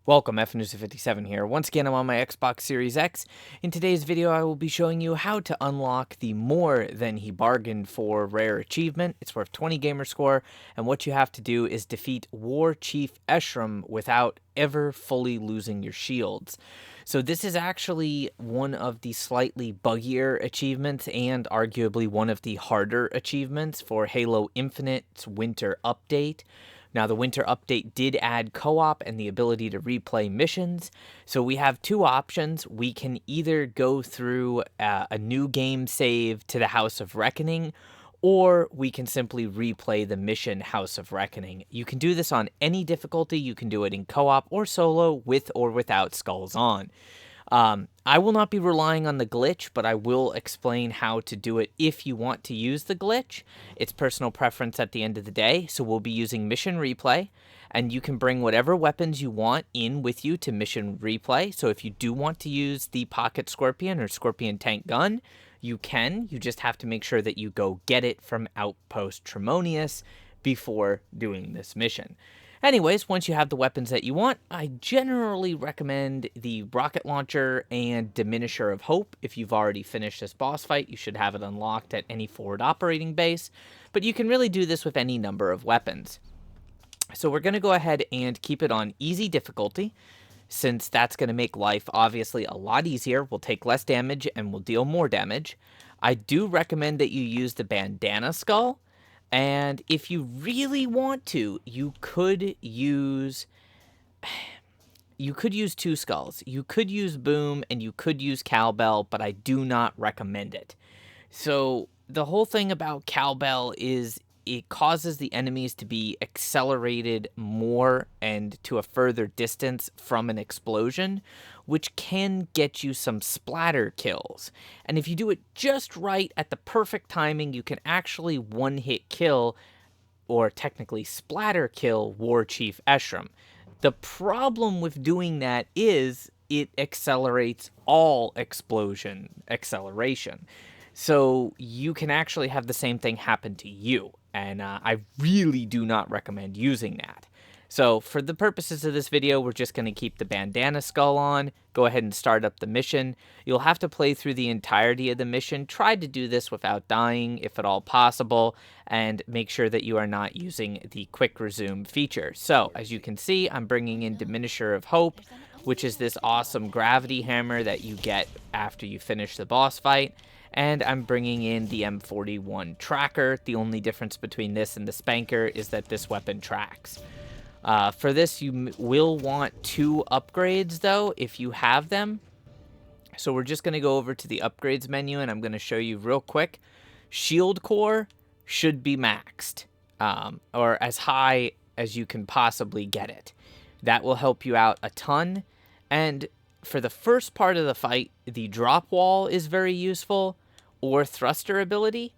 Welcome, FNuser57 here. Once again, I'm on my Xbox Series X. In today's video, I will be showing you how to unlock the More Than He Bargained For rare achievement. It's worth 20 gamer score, and what you have to do is defeat War Chief Eshram without ever fully losing your shields. So this is actually one of the slightly buggier achievements and arguably one of the harder achievements for Halo Infinite's Winter Update. Now, the Winter Update did add co-op and the ability to replay missions. So we have two options. We can either go through a new game save to the House of Reckoning, or we can simply replay the mission House of Reckoning. You can do this on any difficulty. You can do it in co-op or solo, with or without skulls on. I will not be relying on the glitch, but I will explain how to do it if you want to use the glitch. It's personal preference at the end of the day, so we'll be using mission replay, and you can bring whatever weapons you want in with you to mission replay. So if you do want to use the Pocket Scorpion or Scorpion Tank Gun, you can. You just have to make sure that you go get it from Outpost Tremonius before doing this mission. Anyways, once you have the weapons that you want, I generally recommend the rocket launcher and diminisher of hope. If you've already finished this boss fight, you should have it unlocked at any forward operating base, but you can really do this with any number of weapons. So we're going to go ahead and keep it on easy difficulty, since that's going to make life obviously a lot easier. We'll take less damage and we'll deal more damage. I do recommend that you use the bandana skull. And if you really want to, you could use two skulls. You could use Boom and you could use Cowbell, but I do not recommend it. So the whole thing about Cowbell is it causes the enemies to be accelerated more and to a further distance from an explosion, which can get you some splatter kills. And if you do it just right at the perfect timing, you can actually one-hit kill, or technically splatter kill, War Chief Eshram. The problem with doing that is it accelerates all explosion acceleration. So you can actually have the same thing happen to you. And I really do not recommend using that. So for the purposes of this video, we're just going to keep the bandana skull on. Go ahead and start up the mission. You'll have to play through the entirety of the mission. Try to do this without dying, if at all possible, and make sure that you are not using the quick resume feature. So as you can see, I'm bringing in Diminisher of Hope, which is this awesome gravity hammer that you get after you finish the boss fight. And I'm bringing in the M41 tracker. The only difference between this and the Spanker is that this weapon tracks. For this, you will want 2 upgrades, though, if you have them. So we're just going to go over to the upgrades menu, and I'm going to show you real quick. Shield core should be maxed, or as high as you can possibly get it. That will help you out a ton. And for the first part of the fight, the drop wall is very useful, or thruster ability.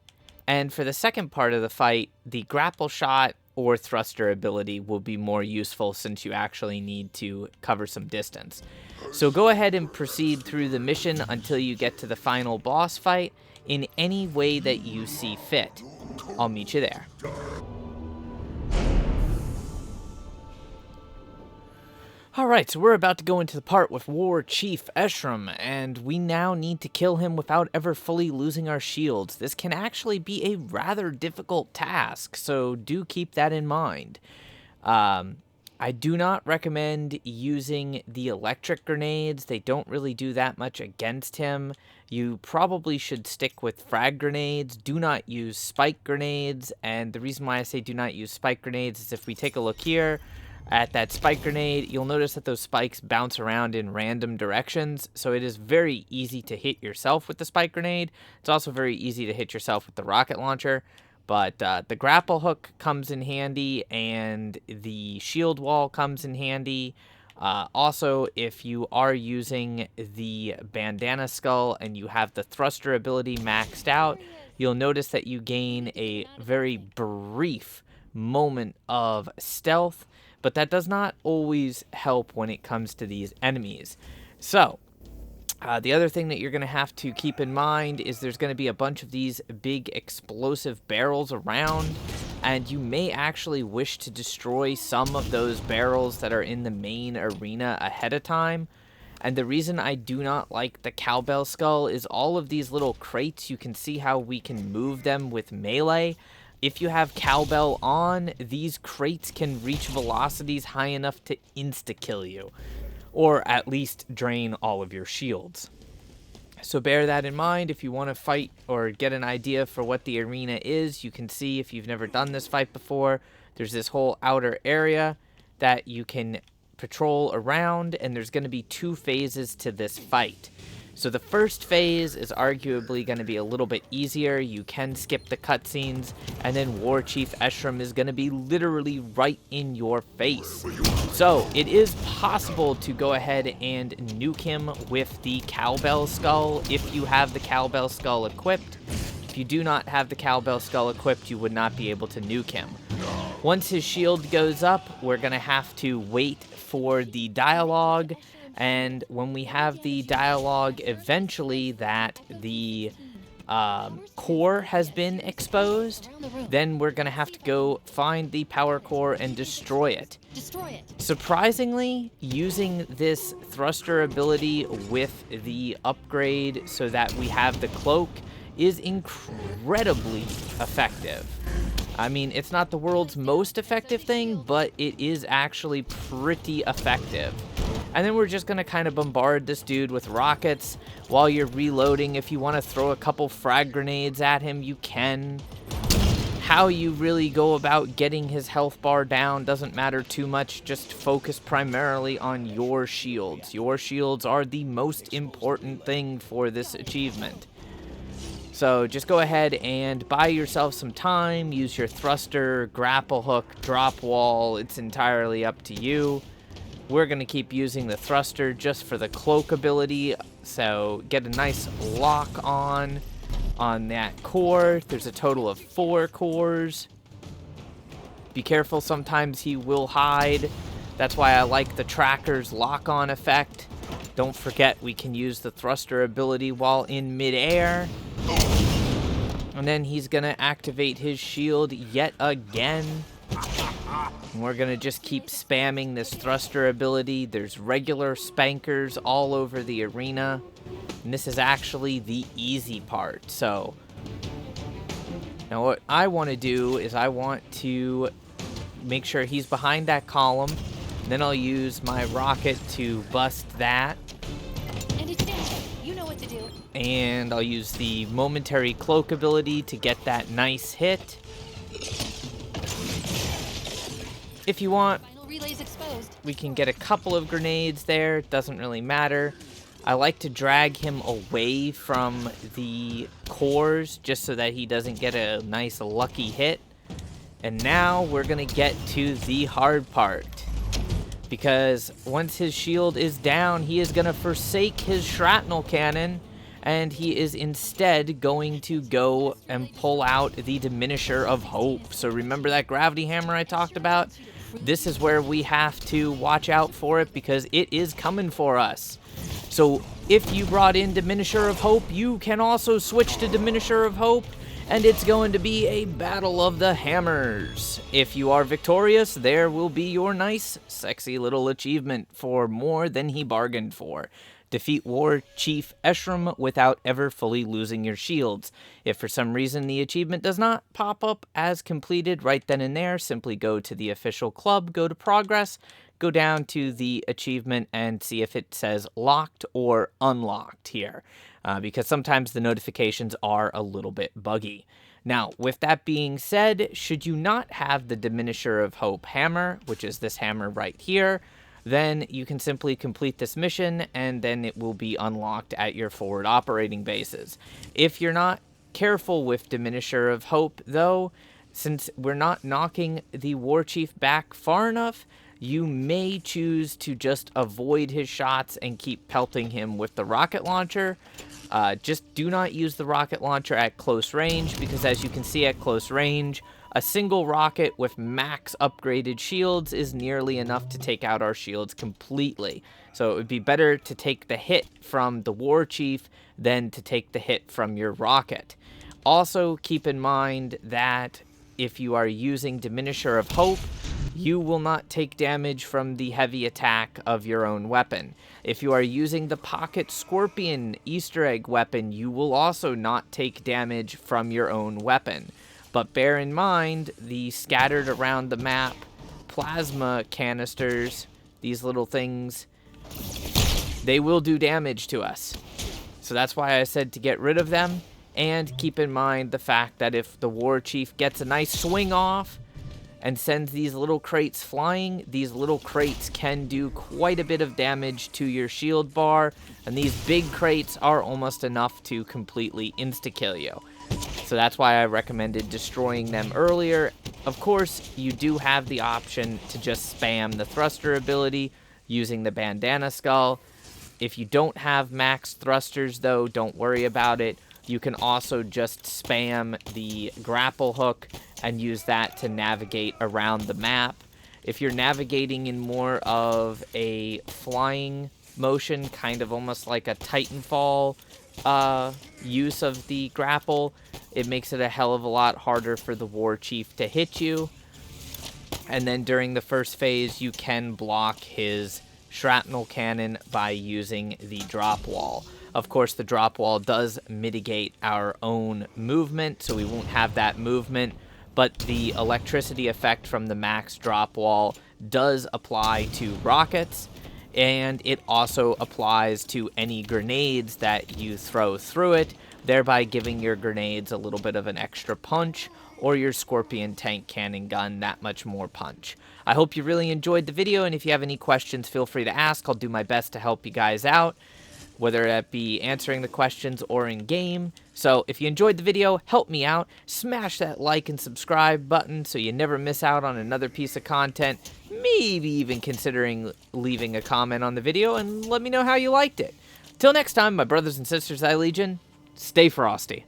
And for the second part of the fight, the grapple shot or thruster ability will be more useful, since you actually need to cover some distance. So go ahead and proceed through the mission until you get to the final boss fight in any way that you see fit. I'll meet you there. Alright, so we're about to go into the part with War Chief Eshram, and we now need to kill him without ever fully losing our shields. This can actually be a rather difficult task, so do keep that in mind. I do not recommend using the electric grenades. They don't really do that much against him. You probably should stick with frag grenades. Do not use spike grenades, and the reason why I say do not use spike grenades is if we take a look here, at that spike grenade, you'll notice that those spikes bounce around in random directions, so it is very easy to hit yourself with the spike grenade. It's also very easy to hit yourself with the rocket launcher, but the grapple hook comes in handy, and the shield wall comes in handy. Also, if you are using the bandana skull and you have the thruster ability maxed out, you'll notice that you gain a very brief moment of stealth, but that does not always help when it comes to these enemies. So, the other thing that you're going to have to keep in mind is there's going to be a bunch of these big explosive barrels around, and you may actually wish to destroy some of those barrels that are in the main arena ahead of time. And the reason I do not like the cowbell skull is all of these little crates, you can see how we can move them with melee. If you have cowbell on, these crates can reach velocities high enough to insta-kill you, or at least drain all of your shields. So bear that in mind if you want to fight or get an idea for what the arena is. You can see, if you've never done this fight before, there's this whole outer area that you can patrol around, and there's going to be 2 phases to this fight. So the first phase is arguably going to be a little bit easier. You can skip the cutscenes, and then War Chief Eshram is going to be literally right in your face. So it is possible to go ahead and nuke him with the cowbell skull if you have the cowbell skull equipped. If you do not have the cowbell skull equipped, you would not be able to nuke him. Once his shield goes up, we're going to have to wait for the dialogue. And when we have the dialogue eventually that the core has been exposed, then we're going to have to go find the power core and destroy it. Surprisingly, using this thruster ability with the upgrade so that we have the cloak is incredibly effective. I mean, it's not the world's most effective thing, but it is actually pretty effective. And then we're just going to kind of bombard this dude with rockets while you're reloading. If you want to throw a couple frag grenades at him, you can. How you really go about getting his health bar down doesn't matter too much. Just focus primarily on your shields. Your shields are the most important thing for this achievement. So just go ahead and buy yourself some time. Use your thruster, grapple hook, drop wall. It's entirely up to you. We're going to keep using the thruster just for the cloak ability. So get a nice lock on that core. There's a total of 4 cores. Be careful, sometimes he will hide. That's why I like the tracker's lock-on effect. Don't forget we can use the thruster ability while in midair. And then he's going to activate his shield yet again. And we're going to just keep spamming this thruster ability. There's regular spankers all over the arena. And this is actually the easy part. So now what I want to do is I want to make sure he's behind that column. Then I'll use my rocket to bust that. And it's dead. You know what to do. And I'll use the momentary cloak ability to get that nice hit. If you want, we can get a couple of grenades there. It doesn't really matter. I like to drag him away from the cores just so that he doesn't get a nice lucky hit. And now we're going to get to the hard part. Because once his shield is down, he is going to forsake his shrapnel cannon. And he is instead going to go and pull out the Diminisher of Hope. So remember that gravity hammer I talked about? This is where we have to watch out for it because it is coming for us. So if you brought in Diminisher of Hope, you can also switch to Diminisher of Hope, and it's going to be a battle of the hammers. If you are victorious, there will be your nice, sexy little achievement for more than he bargained for. Defeat War Chief Eshram without ever fully losing your shields. If for some reason the achievement does not pop up as completed right then and there, simply go to the official club, go to progress, go down to the achievement and see if it says locked or unlocked here. Because sometimes the notifications are a little bit buggy. Now, with that being said, should you not have the Diminisher of Hope hammer, which is this hammer right here, then you can simply complete this mission and then it will be unlocked at your forward operating bases. If you're not careful with Diminisher of Hope, though, since we're not knocking the War Chief back far enough, you may choose to just avoid his shots and keep pelting him with the rocket launcher. Just do not use the rocket launcher at close range because, as you can see at close range, a single rocket with max upgraded shields is nearly enough to take out our shields completely. So it would be better to take the hit from the War Chief than to take the hit from your rocket. Also, keep in mind that if you are using Diminisher of Hope, you will not take damage from the heavy attack of your own weapon. If you are using the Pocket Scorpion Easter egg weapon, you will also not take damage from your own weapon. But bear in mind, the scattered around the map plasma canisters, these little things, they will do damage to us. So that's why I said to get rid of them. And keep in mind the fact that if the War Chief gets a nice swing off and sends these little crates flying, these little crates can do quite a bit of damage to your shield bar, and these big crates are almost enough to completely insta-kill you. So that's why I recommended destroying them earlier. Of course, you do have the option to just spam the thruster ability using the bandana skull. If you don't have max thrusters though, don't worry about it. You can also just spam the grapple hook and use that to navigate around the map. If you're navigating in more of a flying motion, kind of almost like a Titanfall use of the grapple, it makes it a hell of a lot harder for the War Chief to hit you. And then during the first phase, you can block his shrapnel cannon by using the drop wall. Of course, the drop wall does mitigate our own movement, so we won't have that movement, but the electricity effect from the max drop wall does apply to rockets, and it also applies to any grenades that you throw through it, thereby giving your grenades a little bit of an extra punch, or your Scorpion tank cannon gun that much more punch. I hope you really enjoyed the video, and if you have any questions, feel free to ask. I'll do my best to help you guys out, whether that be answering the questions or in game. So if you enjoyed the video, help me out. Smash that like and subscribe button so you never miss out on another piece of content. Maybe even considering leaving a comment on the video and let me know how you liked it. Till next time, my brothers and sisters, I Legion, stay frosty.